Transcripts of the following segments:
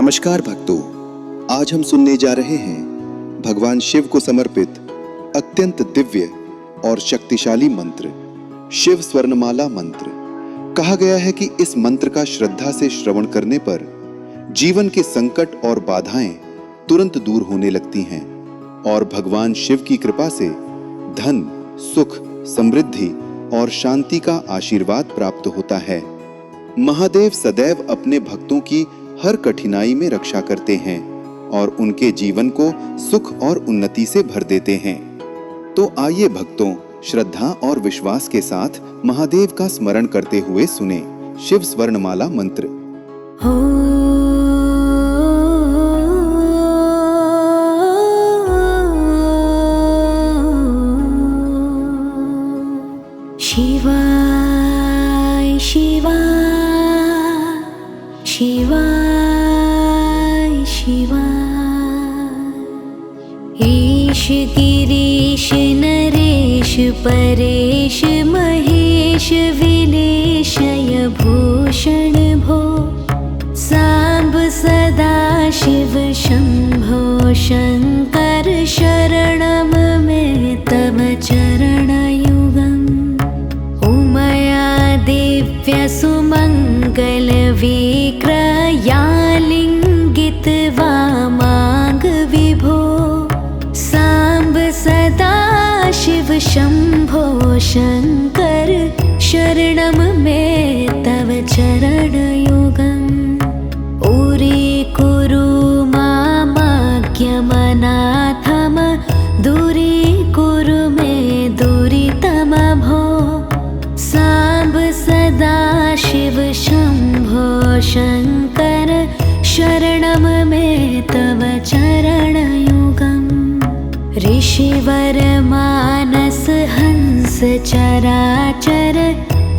नमस्कार भक्तों, आज हम सुनने जा रहे हैं भगवान शिव को समर्पित अत्यंत दिव्य और शक्तिशाली मंत्र शिव स्वर्णमाला मंत्र। कहा गया है कि इस मंत्र का श्रद्धा से श्रवण करने पर जीवन के संकट और बाधाएं तुरंत दूर होने लगती हैं और भगवान शिव की कृपा से धन, सुख, समृद्धि और शांति का आशीर्वाद प्राप्त होता है। महादेव सदैव अपने भक्तों की हर कठिनाई में रक्षा करते हैं और उनके जीवन को सुख और उन्नति से भर देते हैं। तो आइए भक्तों, श्रद्धा और विश्वास के साथ महादेव का स्मरण करते हुए सुने शिव स्वर्णमाला मंत्र। शिवाय शिवाय शिवाय शिवाय। ईश गिरीश नरेश परेश महेश विलेशय भूषण भो। सांब सदा शिव शंभो शंकर शरणम में तव चरणयुगम्। उमया दिव्य सुमंगल विक्रया लिंगित वामांग विभो। सांब सदा शिव शंभो शंकर शरणम में तव चरणयुगम्। उरी कुरु मामाज्ञमनाथम दूरी कुरु मे दुरितम भो। सांब सदा शिव शंभो शंकर शरणम में तव चरणयुगम्। ऋषिवर मानस हंस चराचर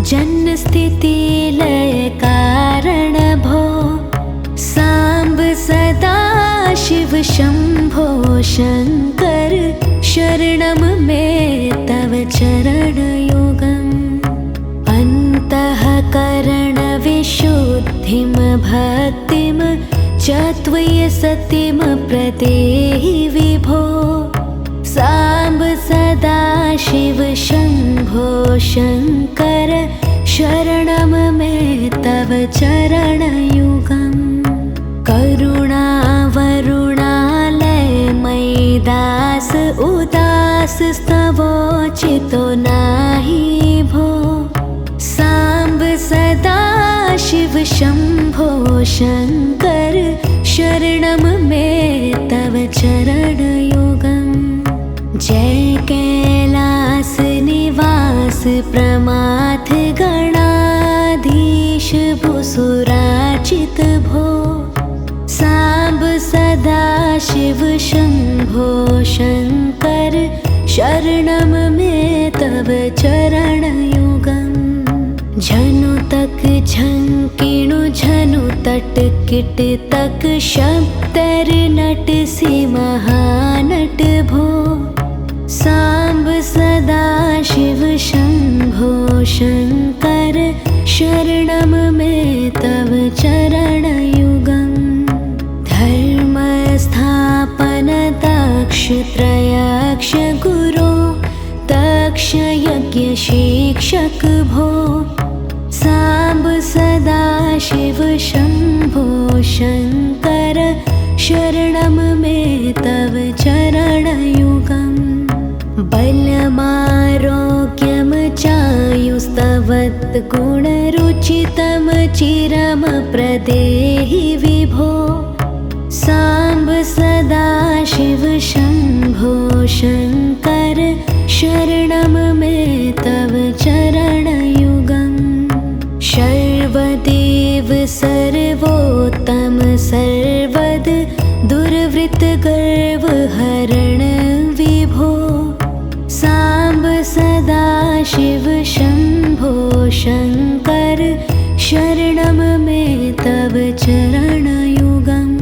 जन्म स्थिति लय कारण भो। सांब सदा शिव शंभो शंकर शरणम में तव चरणयुगम्। अंतःकरण विशुद्धिं भक्तिं च त्वयि सतिं प्रदेहि विभो। सांब सदा शिव शंभो शंकर शरणम में तव चरणयुगम्। करुणावरुणालय मयि दास उदास स्तवोचितो नाहि भो। सांब सदा शिव शंभो शंकर शरणम में तव चरणयुगम्। जय कैलास निवास प्रमाथ गणाधीश भूसुराचित भो। सांब सदा शिव शंभो शंकर शरणम में तव चरणयुगम्। झनु तक झंकिणु झनु तट किट तक शब्दर नट सी महानट भो। सांब सदा शिव शंभो शंकर शरणम में तव चरणयुगम्। धर्म स्थापन दक्ष त्रयक्ष गुरो दक्ष यज्ञ शिक्षक भो। सांब सदा शिव शंभो शंकर शरणम में तव चरणयुगम्। बलमारोग्यम चायुस्तवत् गुणरुचितम चिरम प्रदेहि विभो। सांब सदा शिव शंभो शंकर शरणम में तव चरणयुगम्। सर्वदेव सर्वोत्तम सर्वद दुर्वृत्त गर्व हरण विभो। सांब सदा शिव शंभो शंकर शरणम में तव चरणयुगम्।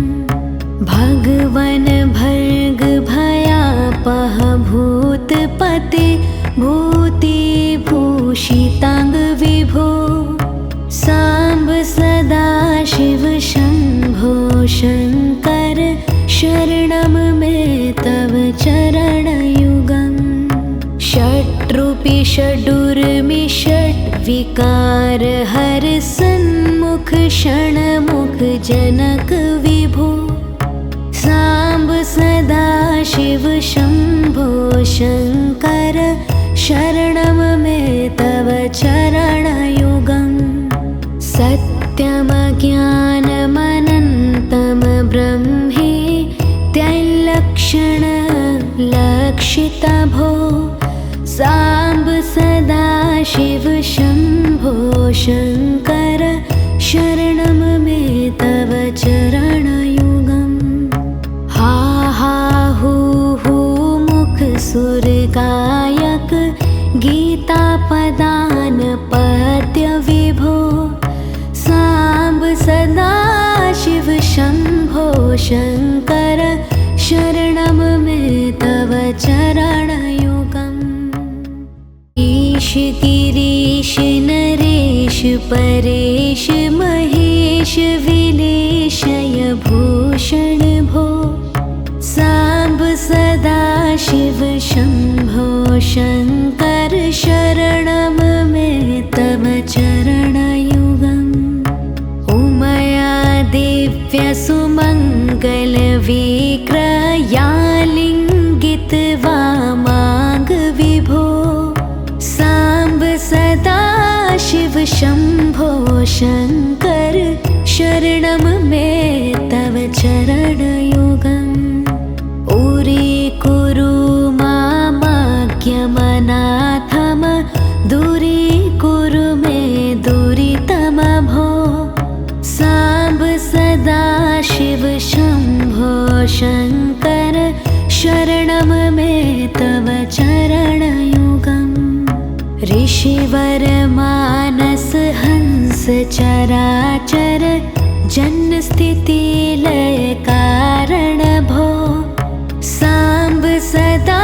भगवन भर्ग भयापह भूतपते भूति भूषितांग विभो। सांब सदा शिव शंभो शंकर षडुर्मि षट् विकार हर सन्मुख क्षणमुख जनक विभो साम्ब सदा शिव शम्भो शङ्कर शरणं मे तव चरणयुगम् सत्यम ज्ञानमनन्तं ब्रह्मे त्रैलक्षण लक्षिता भो साम्ब सदा शिव शम्भो शङ्कर शरणं मे तव चरणयुगम् हा हा हू हू मुख सुर गायक गीता पदान पद्य विभो साम्ब सदा शिव शम्भो शङ्कर शरणं मे तव चरणयुगम् ईश गिरीश नरेश परेश महेश विलेशय भूषण भो साम्ब सदा शिव शम्भो शङ्कर शरणं मे तव चरणयुगम् उमया दिव्य सुमङ्गल विक्रया लिङ्गित वामाङ्ग विभो साम्ब सदा शिव शम्भो शङ्कर शरणं मे तव चरणयुगम् उरे कुरु मामाज्ञमनाथम दूरे कुरु मे दुरितम भो साम्ब सदा शिव शम्भो शङ्कर शरणं मे तव चरणयुगम् ऋषिवर मानस हंस चराचर जन्म स्थिति लय कारण भो साम्ब सदा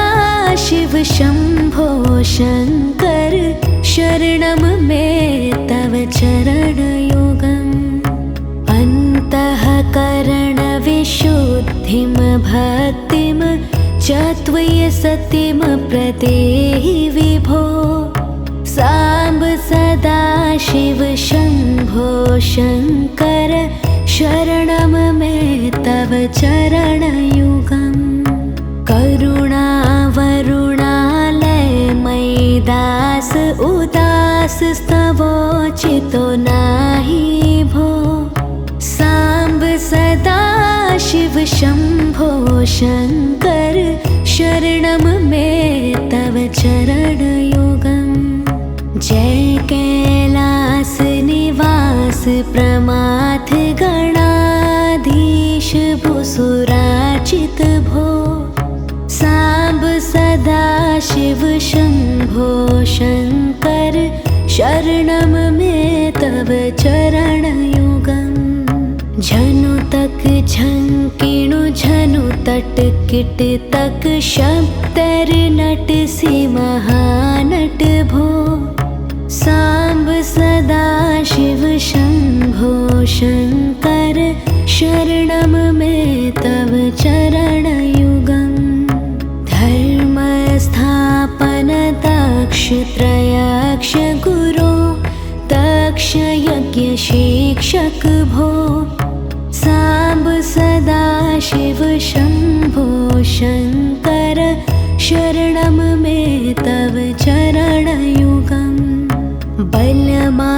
शिव शम्भो शङ्कर शरणं मे तव चरणयुगम् अन्तःकरण विशुद्धिं भक्तिं च त्वयि सतिं प्रदेहि विभो साम्ब सदा शिव शम्भो शङ्कर शरणं मे तव चरणयुगम् करुणावरुणालय मैदास उदास स्तवोचितो नाही भो साम्ब सदा शिव शम्भो शङ्कर शरणं मे तव चरणयुगम् जय कैलास निवास प्रमाथ गणाधीश भूसुराचित भो साम्ब सदा शिव शम्भो शङ्कर शरणं मे तव चरणयुगम् झनु तक झंकिणु झनु तट किट तक शब्दर नट सी महानट भो साम्ब सदा शिव शम्भो शङ्कर शरणं मे तव चरणयुगम् धर्म स्थापन दक्ष त्रयक्ष गुरो दक्ष यज्ञ शिक्षक भो साम्ब सदा शिव शम्भो शङ्कर शरणं मे तव चरणयुगम्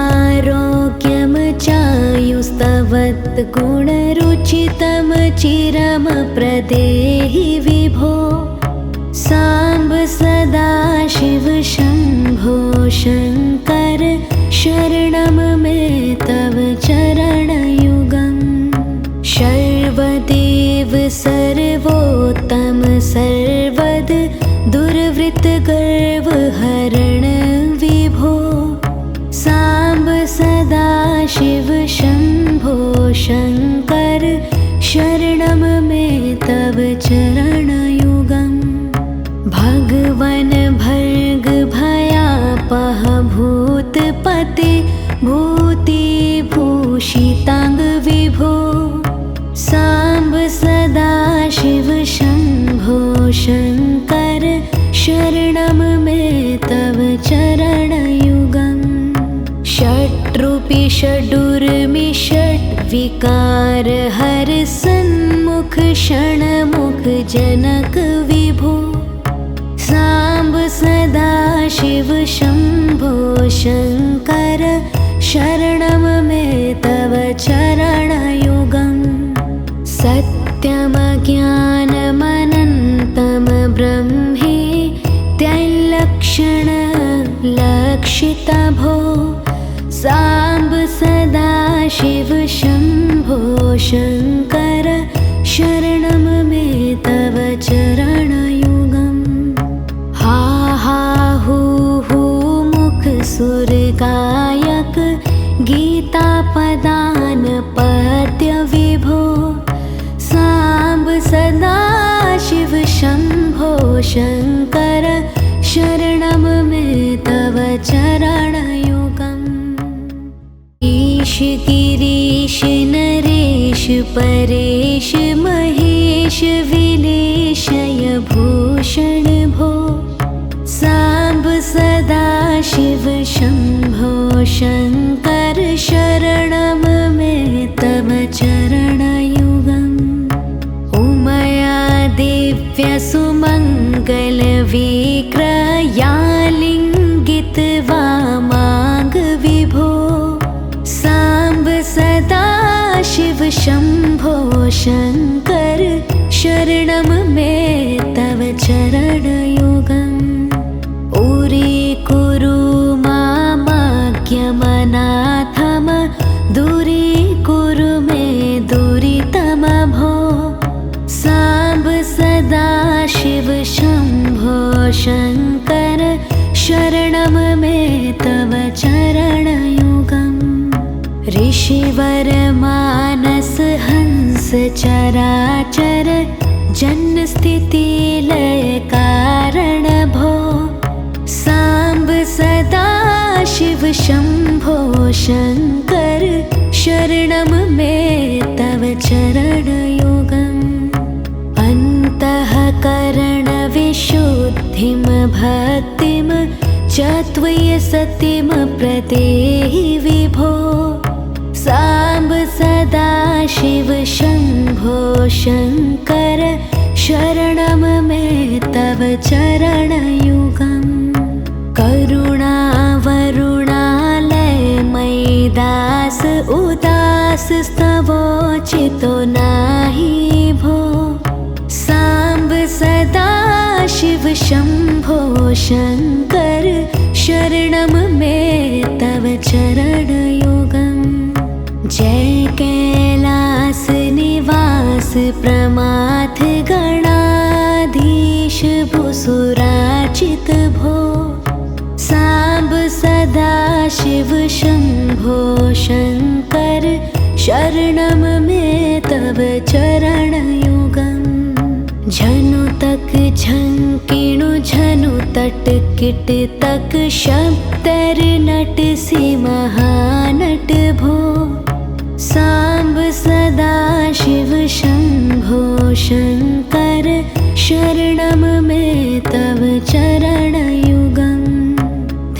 बलमारोग्यं चायुस्तवत् गुणरुचितं चिरं प्रदेहि विभो साम्ब सदा शिव शम्भो शङ्कर शरणं मे तव चरणयुगम् सर्वदेव सर्वोत्तम सर्वद दुर्वृत्त गर्व हरण विभो साम्ब सदा शिव शम्भो शङ्कर शरणं मे तव चरणयुगम् भगवन् भर्ग भयापह भूतपते भूतिभूषिताङ्ग विभो साम्ब सदा शिव शम्भो शङ्कर शरणं मे तव चरणयुगम् षट्रूपी षडूर्मि षट्विकार हर सन्मुख षण्मुख जनक विभो साम्ब सदा शिव शम्भो शङ्कर शरणं मे तव चरणयुगम् सत्यमज्ञानमनन्तं ब्रह्मे त्रैलक्षणलक्षिता भो साम्ब सदा शिव शम्भो शङ्कर शरणं मे तव चरणयुगम् हा हा हू हू मुख सुरगायक गीतापदान पद्य विभो साम्ब सदा शिव शम्भो शङ्कर शरणं मे तव चरणयुगम् ईश गिरीश नरेश परेश महेश विलेशय भूषण भो साम्ब सदा शिव शम्भो शङ्कर शरणं मे तव चरणयुगम् उमया दिव्य सुमङ्गल विक्रयालिङ्गित वामाङ्ग विभो साम्ब सदा शिव शम्भो शङ्कर शरणं मे तव चरणयुगम् उरे कुरु मामाज्ञमनाथम दूरे कुरु मे दुरितम भो साम्ब सदा शिव शम्भो शङ्कर शरणं मे तव चरणयुगम् ऋषिवर मानस हंस चराचर जन्म स्थिति लय कारण भो साम्ब सदा शिव शम्भो शङ्कर शरणं मे तव चरणयुगम् अन्तःकरण विशुद्धिं भक्तिं च त्वयि सतिं प्रदेहि विभो साम्ब सदा शिव शम्भो शङ्कर शरणं मे तव चरणयुगम् करुणावरुणालय मैदास उदास स्तवोचितो नाही भो साम्ब सदा शिव शम्भो शङ्कर शरणं मे तव चरणयुगम् जय कैलास निवास प्रमाथ गणाधीश भुसुराचित भो साम्ब सदा शिव शम्भो शङ्कर शरणं मे तव चरणयुगम् झनु तक झंकिणु झनु तट किट तक शब्दर नट सी महानट भो साम्ब सदा शिव शम्भो शङ्कर शरणं मे तव चरणयुगम्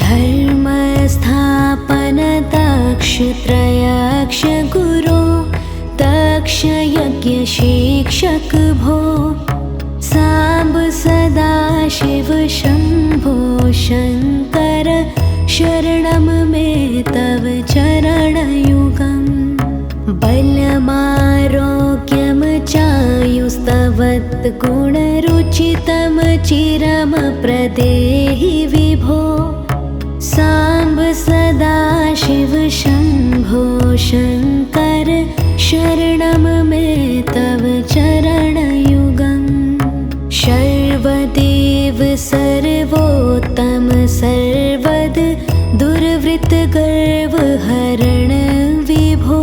धर्म स्थापन दक्ष त्रयक्ष गुरो दक्ष यज्ञ शिक्षक भो साम्ब सदा शिव शम्भो शङ्कर शरणं मे तव चरणयुगम् बलमारोग्यं चायुस्तवत् गुणरुचितं चिरं प्रदेहि विभो साम्ब सदा शिव शम्भो शङ्कर शरणं मे तव चरणयुगम् सर्वदेव सर्वोत्तम सर्वद दुर्वृत्त गर्व हरण विभो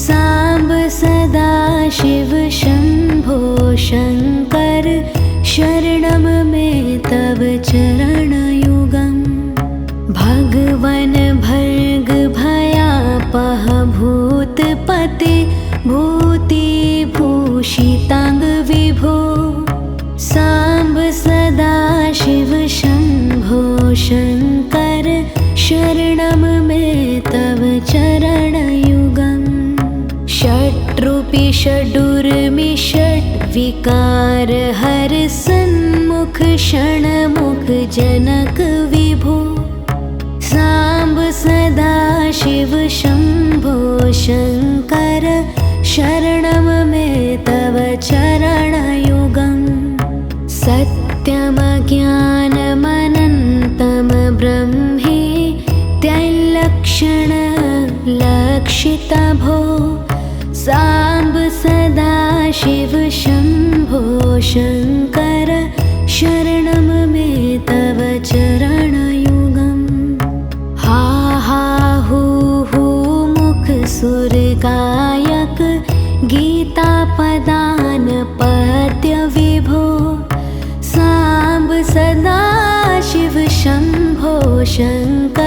साम्ब सदा शिव शम्भो शङ्कर शरणं मे तव चरणयुगम् भगवन् भर्ग भयापह भूतपते भूतिभूषिताङ्ग विभो साम्ब सदा शिव शम्भो शङ्कर शरणं मे तव चरणयुगम् षट्रूपी षडूर्मि षट्विकार हर सन्मुख षण्मुख जनक विभो साम्ब सदा शिव शम्भो शङ्कर शरणं मे तव चरणयुगम् सत्यमज्ञानमनन्तं ब्रह्मे त्रैलक्षणलक्षितभो साम्ब सदा शिव शम्भो शङ्कर शरणं मे तव चरणयुगम् हा हा हू हू मुख सुरगायक गीतापदान पद्य विभो साम्ब सदा शिव शम्भो शङ्कर